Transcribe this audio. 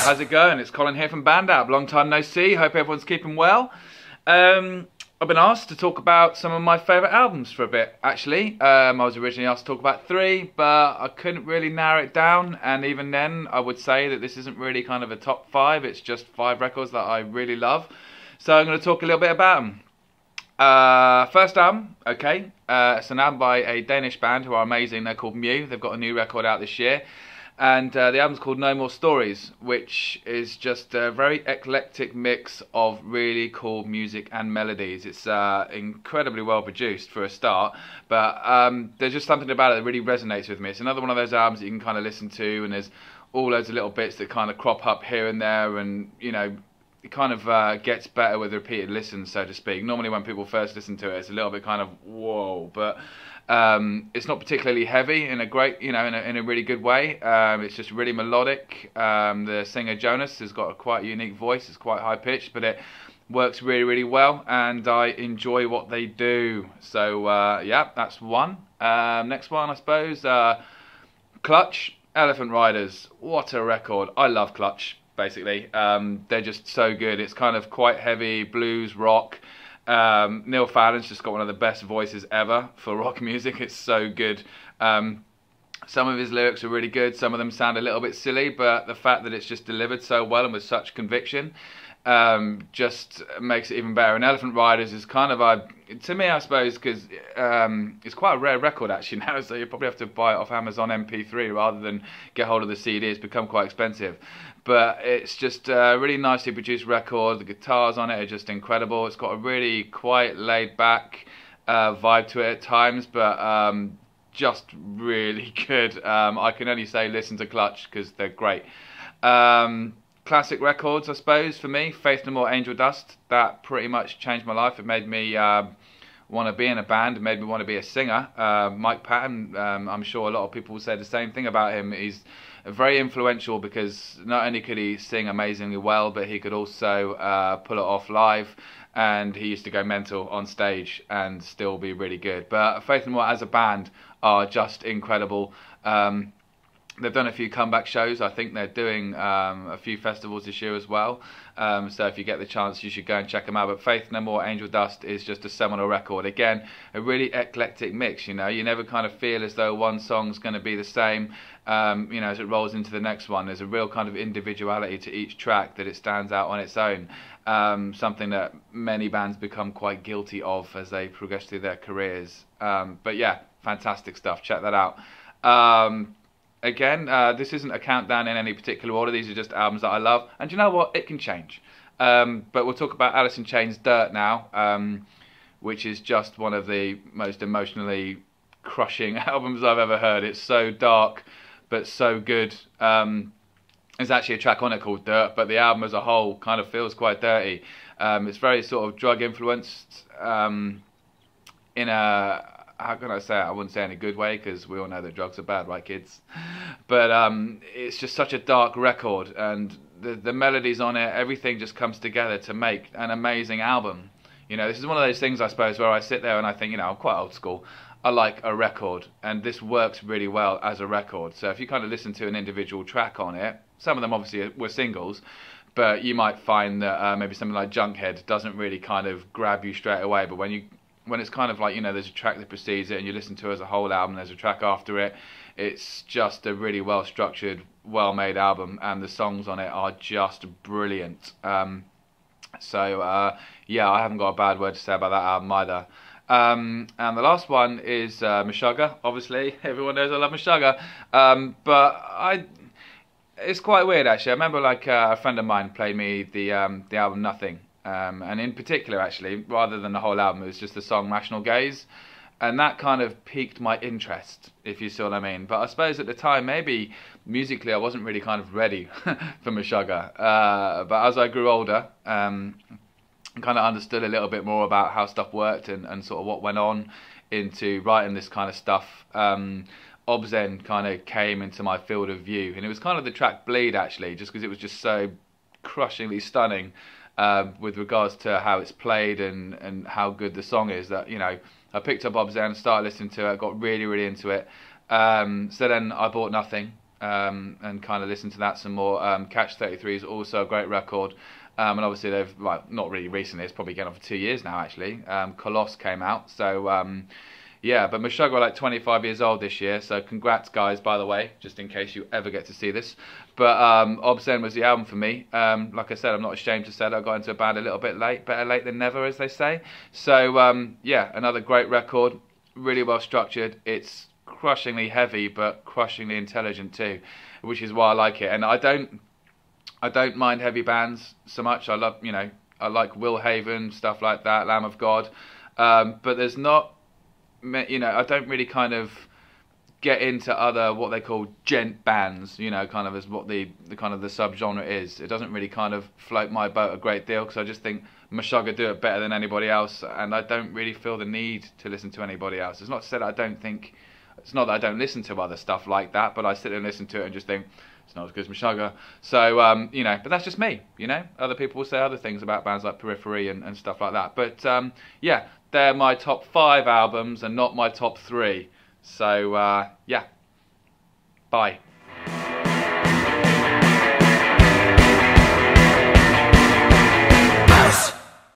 How's it going? It's Colin here from BandApp. Long time no see. Hope everyone's keeping well. I've been asked to talk about some of my favourite albums for a bit, actually. I was originally asked to talk about 3, but I couldn't really narrow it down. And even then, I would say that this isn't really kind of a top 5. It's just 5 records that I really love. So I'm going to talk a little bit about them. First album, okay. It's an album by a Danish band who are amazing. They're called Mew. They've got a new record out this year. And the album's called No More Stories, which is just a very eclectic mix of really cool music and melodies. It's incredibly well produced for a start, but there's just something about it that really resonates with me. It's another one of those albums that you can kind of listen to, and there's all loads of little bits that kind of crop up here and there, and you know, it kind of gets better with repeated listens, so to speak. Normally when people first listen to it, it's a little bit kind of whoa, but it's not particularly heavy in a great, you know, in a really good way. It's just really melodic. The singer Jonas has got a quite unique voice. It's quite high pitched, but it works really, really well, and I enjoy what they do. So yeah, that's one. Next one, I suppose, Clutch, Elephant Riders. What a record! I love Clutch. Basically, they're just so good. It's kind of quite heavy blues rock. Neil Fallon's just got one of the best voices ever for rock music. It's so good. Some of his lyrics are really good. Some of them sound a little bit silly, but the fact that it's just delivered so well and with such conviction just makes it even better. And Elephant Riders is kind of to me, I suppose, because it's quite a rare record actually now, so you probably have to buy it off Amazon MP3 rather than get hold of the CD. It's become quite expensive. But it's just a really nicely produced record. The guitars on it are just incredible. It's got a really quite laid-back vibe to it at times, but just really good. I can only say listen to Clutch because they're great. Classic records, I suppose, for me. Faith No More, Angel Dust. That pretty much changed my life. It made me want to be in a band. It made me want to be a singer. Mike Patton, I'm sure a lot of people will say the same thing about him. He's very influential because not only could he sing amazingly well, but he could also pull it off live, and he used to go mental on stage and still be really good. But Faith No More as a band are just incredible. They've done a few comeback shows. I think they're doing a few festivals this year as well. So if you get the chance, you should go and check them out. But Faith No More, Angel Dust is just a seminal record. Again, a really eclectic mix, you know. You never kind of feel as though one song's going to be the same, you know, as it rolls into the next one. There's a real kind of individuality to each track that it stands out on its own. Something that many bands become quite guilty of as they progress through their careers. But yeah, fantastic stuff. Check that out. Again, this isn't a countdown in any particular order. These are just albums that I love. And you know what? It can change. But we'll talk about Alice in Chains' Dirt now, which is just one of the most emotionally crushing albums I've ever heard. It's so dark, but so good. There's actually a track on it called Dirt, but the album as a whole kind of feels quite dirty. It's very sort of drug influenced in a... How can I say it? I wouldn't say in a good way because we all know that drugs are bad, right, kids? But it's just such a dark record, and the melodies on it, everything just comes together to make an amazing album. You know, this is one of those things, I suppose, where I sit there and I think, you know, I'm quite old school. I like a record, and this works really well as a record. So if you kind of listen to an individual track on it, some of them obviously were singles, but you might find that maybe something like Junkhead doesn't really kind of grab you straight away. But when it's kind of like, you know, there's a track that precedes it and you listen to it as a whole album, there's a track after it, it's just a really well structured, well made album, and the songs on it are just brilliant. So yeah, I haven't got a bad word to say about that album either. And the last one is Meshuggah. Obviously everyone knows I love Meshuggah, but it's quite weird actually. I remember like a friend of mine played me the album Nothing. And in particular, actually, rather than the whole album, it was just the song Rational Gaze. And that kind of piqued my interest, if you see what I mean. But I suppose at the time, maybe musically, I wasn't really kind of ready for Meshuggah. But as I grew older, kind of understood a little bit more about how stuff worked and sort of what went on into writing this kind of stuff. Obzen kind of came into my field of view. And it was kind of the track Bleed, actually, just because it was just so crushingly stunning. With regards to how it's played and how good the song is, that, you know, I picked up Obzen, started listening to it, got really, really into it. So then I bought Nothing, and kind of listen to that some more. Catch 33 is also a great record. And obviously they've, well, not really recently, it's probably getting on for 2 years now actually. Colosse came out, so yeah, but Meshuggah are like 25 years old this year, so congrats guys, by the way, just in case you ever get to see this. But Obscene was the album for me. Like I said, I'm not ashamed to say that I got into a band a little bit late, better late than never, as they say. So yeah, another great record, really well structured. It's crushingly heavy, but crushingly intelligent too, which is why I like it. And I don't mind heavy bands so much. I love, you know, I like Will Haven, stuff like that, Lamb of God. But there's not, you know, I don't really kind of get into other what they call gent bands, you know, kind of as what the kind of the subgenre is. It doesn't really kind of float my boat a great deal, because I just think Meshuggah do it better than anybody else, and I don't really feel the need to listen to anybody else. It's not to say that I don't think, it's not that I don't listen to other stuff like that, but I sit and listen to it and just think, it's not as good as Meshuggah. So, you know, but that's just me, you know. Other people will say other things about bands like Periphery and stuff like that. But, yeah, they're my top 5 albums and not my top 3. So, yeah, bye.